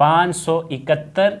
571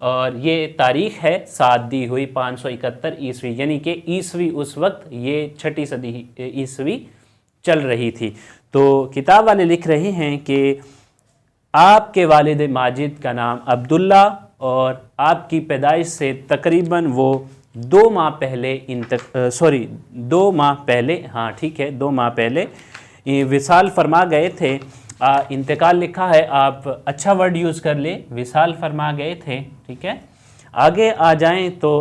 اور یہ تاریخ ہے 7 دی ہوئی 571 عیسوی، یعنی کہ عیسوی اس وقت یہ 6 صدی عیسوی چل رہی تھی۔ تو کتاب والے لکھ رہے ہیں کہ آپ کے والد ماجد کا نام عبداللہ، اور آپ کی پیدائش سے تقریباً وہ 2 ماہ پہلے 2 ماہ پہلے، ہاں ٹھیک ہے، 2 ماہ پہلے وصال فرما گئے تھے۔ انتقال لکھا ہے، آپ اچھا ورڈ یوز کر لیں، وصال فرما گئے تھے، ٹھیک ہے۔ آگے آ جائیں تو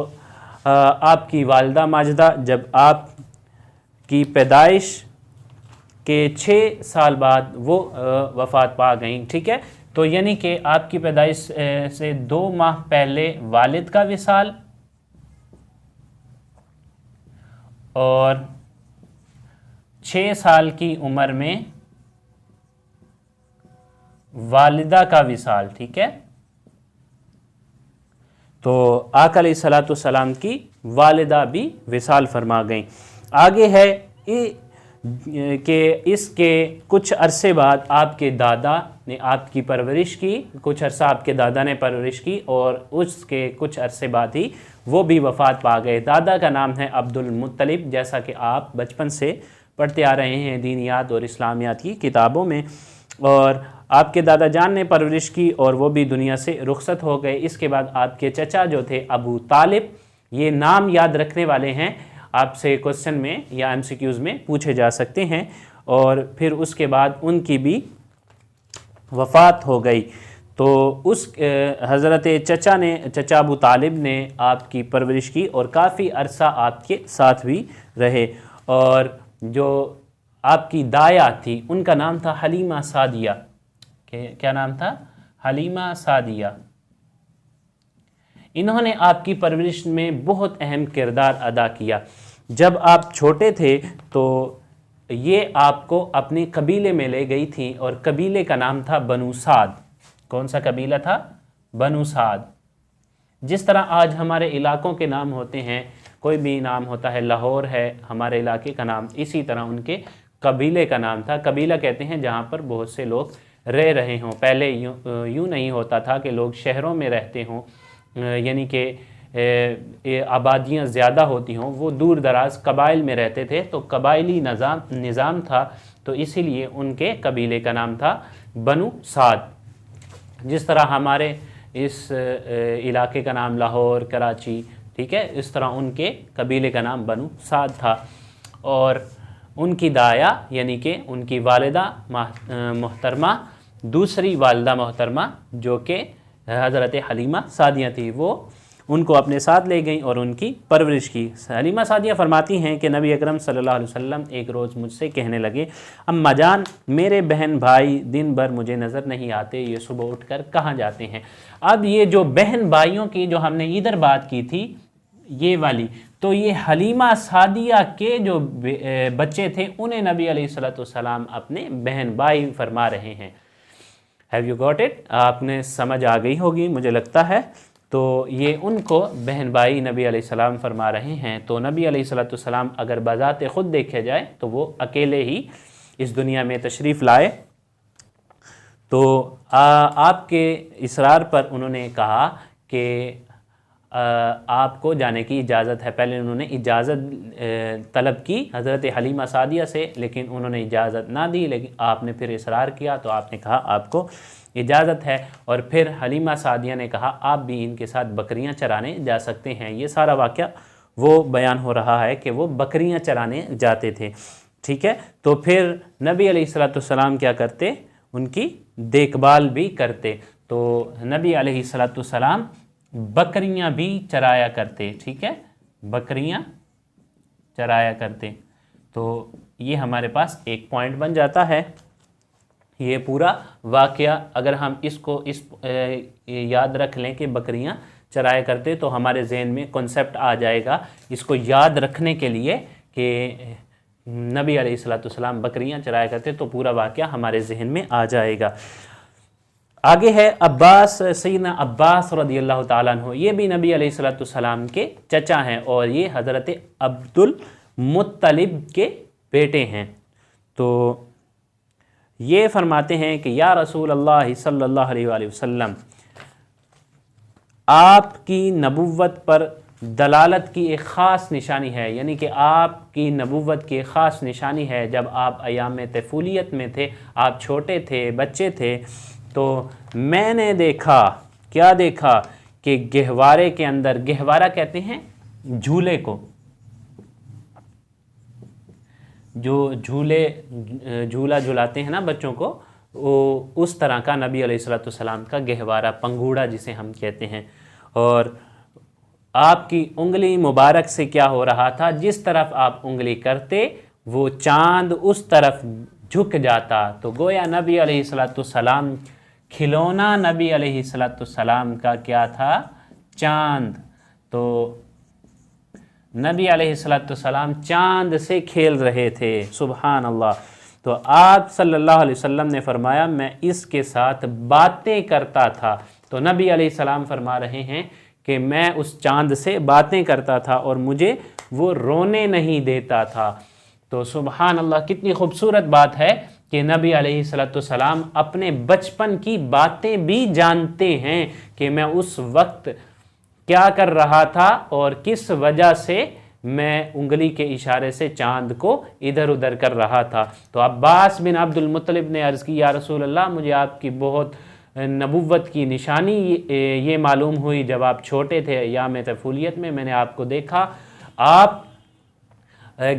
آپ کی والدہ ماجدہ جب آپ کی پیدائش کے 6 سال بعد وہ وفات پا گئیں، ٹھیک ہے۔ تو یعنی کہ آپ کی پیدائش سے 2 ماہ پہلے والد کا وصال، اور 6 سال کی عمر میں والدہ کا وصال، ٹھیک ہے۔ تو آقا علیہ الصلوۃ والسلام کی والدہ بھی وصال فرما گئیں۔ آگے ہے کہ اس کے کچھ عرصے بعد آپ کے دادا نے آپ کی پرورش کی، کچھ عرصہ آپ کے دادا نے پرورش کی، اور اس کے کچھ عرصے بعد ہی وہ بھی وفات پا گئے۔ دادا کا نام ہے عبد المطلب، جیسا کہ آپ بچپن سے پڑھتے آ رہے ہیں دینیات اور اسلامیات کی کتابوں میں، اور آپ کے دادا جان نے پرورش کی اور وہ بھی دنیا سے رخصت ہو گئے۔ اس کے بعد آپ کے چچا جو تھے ابو طالب، یہ نام یاد رکھنے والے ہیں، آپ سے کوسچن میں یا MCQs میں پوچھے جا سکتے ہیں، اور پھر اس کے بعد ان کی بھی وفات ہو گئی۔ تو اس حضرت چچا ابو طالب نے آپ کی پرورش کی اور کافی عرصہ آپ کے ساتھ بھی رہے، اور جو آپ کی دایا تھی ان کا نام تھا حلیمہ سعدیہ۔ کیا نام تھا؟ حلیمہ سعدیہ۔ انہوں نے آپ کی پرورش میں بہت اہم کردار ادا کیا۔ جب آپ چھوٹے تھے تو یہ آپ کو اپنے قبیلے میں لے گئی تھیں، اور قبیلے کا نام تھا بنو سعد۔ کون سا قبیلہ تھا؟ بنو سعد۔ جس طرح آج ہمارے علاقوں کے نام ہوتے ہیں، کوئی بھی نام ہوتا ہے، لاہور ہے ہمارے علاقے کا نام، اسی طرح ان کے قبیلے کا نام تھا۔ قبیلہ کہتے ہیں جہاں پر بہت سے لوگ رہ رہے ہوں۔ پہلے یوں نہیں ہوتا تھا کہ لوگ شہروں میں رہتے ہوں، یعنی کہ آبادیاں زیادہ ہوتی ہوں، وہ دور دراز قبائل میں رہتے تھے، تو قبائلی نظام تھا، تو اسی لیے ان کے قبیلے کا نام تھا بنو سعد۔ جس طرح ہمارے اس علاقے کا نام لاہور، کراچی، ٹھیک ہے، اس طرح ان کے قبیلے کا نام بنو سعد تھا۔ اور ان کی دایا یعنی کہ ان کی والدہ محترمہ، دوسری والدہ محترمہ جو کہ حضرت حلیمہ سعدیہ تھی، وہ ان کو اپنے ساتھ لے گئیں اور ان کی پرورش کی۔ حلیمہ سعدیہ فرماتی ہیں کہ نبی اکرم صلی اللہ علیہ وسلم ایک روز مجھ سے کہنے لگے، اماں جان میرے بہن بھائی دن بھر مجھے نظر نہیں آتے، یہ صبح اٹھ کر کہاں جاتے ہیں؟ اب یہ جو بہن بھائیوں کی جو ہم نے ادھر بات کی تھی یہ والی، تو یہ حلیمہ سعدیہ کے جو بچے تھے انہیں نبی علیہ الصلوۃ والسلام اپنے بہن بھائی فرما رہے ہیں۔ Have you got it? آپ نے سمجھ آ گئی ہوگی مجھے لگتا ہے۔ تو یہ ان کو بہن بھائی نبی علیہ السلام فرما رہے ہیں۔ تو نبی علیہ الصلوۃ والسلام اگر بذات خود دیکھے جائے تو وہ اکیلے ہی اس دنیا میں تشریف لائے۔ تو آپ کے اصرار پر انہوں نے کہا کہ آپ کو جانے کی اجازت ہے۔ پہلے انہوں نے اجازت طلب کی حضرت حلیمہ سعدیہ سے، لیکن انہوں نے اجازت نہ دی، لیکن آپ نے پھر اصرار کیا تو آپ نے کہا آپ کو اجازت ہے۔ اور پھر حلیمہ سعدیہ نے کہا آپ بھی ان کے ساتھ بکریاں چرانے جا سکتے ہیں۔ یہ سارا واقعہ وہ بیان ہو رہا ہے کہ وہ بکریاں چرانے جاتے تھے، ٹھیک ہے۔ تو پھر نبی علیہ الصلوۃ والسلام کیا کرتے؟ ان کی دیکھ بھال بھی کرتے۔ تو نبی علیہ الصلوۃ والسلام بکریاں بھی چرایا کرتے، ٹھیک ہے، بکریاں چرایا کرتے۔ تو یہ ہمارے پاس ایک پوائنٹ بن جاتا ہے۔ یہ پورا واقعہ اگر ہم اس کو یاد رکھ لیں کہ بکریاں چرایا کرتے تو ہمارے ذہن میں کنسیپٹ آ جائے گا اس کو یاد رکھنے کے لیے کہ نبی علیہ الصلوۃ والسلام بکریاں چرایا کرتے، تو پورا واقعہ ہمارے ذہن میں آ جائے گا۔ آگے ہے عباس، سیدنا عباس رضی اللہ تعالیٰ عنہ، یہ بھی نبی علیہ الصلوۃ والسلام کے چچا ہیں اور یہ حضرت عبد المطلب کے بیٹے ہیں۔ تو یہ فرماتے ہیں کہ یا رسول اللہ صلی اللہ علیہ وآلہ وسلم، آپ کی نبوت پر دلالت کی ایک خاص نشانی ہے، یعنی کہ آپ کی نبوت کی ایک خاص نشانی ہے جب آپ ایام طفولیت میں تھے، آپ چھوٹے تھے، بچے تھے، تو میں نے دیکھا، کیا دیکھا کہ گہوارے کے اندر، گہوارہ کہتے ہیں جھولے کو، جو جھولا جھلاتے ہیں نا بچوں کو، وہ اس طرح کا نبی علیہ السلام کا گہوارہ، پنگوڑا جسے ہم کہتے ہیں، اور آپ کی انگلی مبارک سے کیا ہو رہا تھا، جس طرف آپ انگلی کرتے وہ چاند اس طرف جھک جاتا، تو گویا نبی علیہ السلام، کھلونا نبی علیہ السلام کا کیا تھا، چاند، تو نبی علیہ السلام چاند سے کھیل رہے تھے، سبحان اللہ۔ تو آپ صلی اللہ علیہ وسلم نے فرمایا میں اس کے ساتھ باتیں کرتا تھا، تو نبی علیہ السلام فرما رہے ہیں کہ میں اس چاند سے باتیں کرتا تھا اور مجھے وہ رونے نہیں دیتا تھا۔ تو سبحان اللہ، کتنی خوبصورت بات ہے کہ نبی علیہ السلام اپنے بچپن کی باتیں بھی جانتے ہیں کہ میں اس وقت کیا کر رہا تھا اور کس وجہ سے میں انگلی کے اشارے سے چاند کو ادھر ادھر کر رہا تھا۔ تو عباس بن عبد المطلب نے عرض کی، یا رسول اللہ، مجھے آپ کی بہت نبوت کی نشانی یہ معلوم ہوئی جب آپ چھوٹے تھے، ایام طفولیت میں نے آپ کو دیکھا، آپ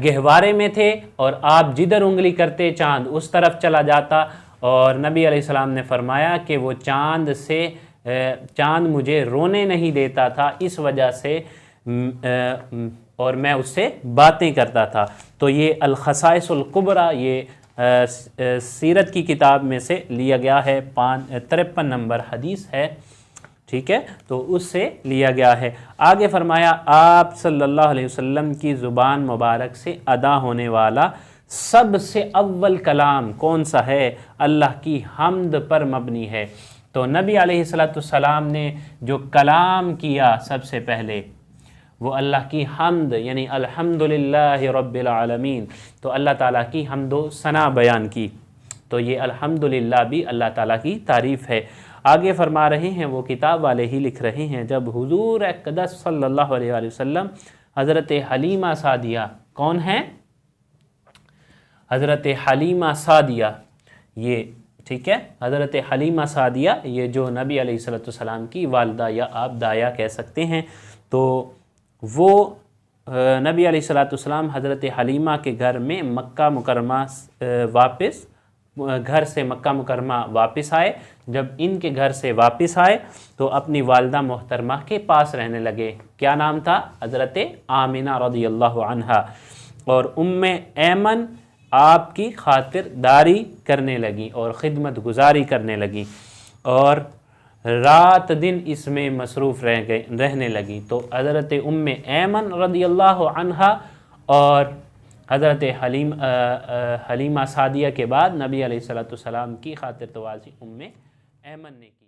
گہوارے میں تھے اور آپ جدھر انگلی کرتے چاند اس طرف چلا جاتا، اور نبی علیہ السلام نے فرمایا کہ وہ چاند مجھے رونے نہیں دیتا تھا، اس وجہ سے اور میں اس سے باتیں کرتا تھا۔ تو یہ الخصائص الکبریٰ، یہ سیرت کی کتاب میں سے لیا گیا ہے، 53 نمبر حدیث ہے، ٹھیک ہے، تو اس سے لیا گیا ہے۔ آگے فرمایا آپ صلی اللہ علیہ وسلم کی زبان مبارک سے ادا ہونے والا سب سے اول کلام کون سا ہے؟ اللہ کی حمد پر مبنی ہے۔ تو نبی علیہ السلام نے جو کلام کیا سب سے پہلے وہ اللہ کی حمد، یعنی الحمدللہ رب العالمین، تو اللہ تعالیٰ کی حمد و ثنا بیان کی، تو یہ الحمدللہ بھی اللہ تعالیٰ کی تعریف ہے۔ آگے فرما رہے ہیں، وہ کتاب والے ہی لکھ رہے ہیں، جب حضور اقدس صلی اللہ علیہ وآلہ وسلم حضرت حلیمہ سعدیہ، کون ہیں؟ حضرت حلیمہ سعدیہ، یہ ٹھیک ہے، حضرت حلیمہ سعدیہ یہ جو نبی علیہ السلام کی والدہ یا آپ دایا کہہ سکتے ہیں، تو وہ نبی علیہ السلام حضرت حلیمہ کے گھر میں مکہ مکرمہ گھر سے مکہ مکرمہ واپس آئے۔ جب ان کے گھر سے واپس آئے تو اپنی والدہ محترمہ کے پاس رہنے لگے، کیا نام تھا؟ حضرت آمنہ رضی اللہ عنہا، اور ایمن آپ کی خاطر داری کرنے لگی اور خدمت گزاری کرنے لگی، اور رات دن اس میں مصروف رہنے لگی۔ تو حضرت ایمن رضی اللہ عنہا اور حضرت حلیمہ سعدیہ کے بعد نبی علیہ السلام کی خاطر توازی ایمن نے کی۔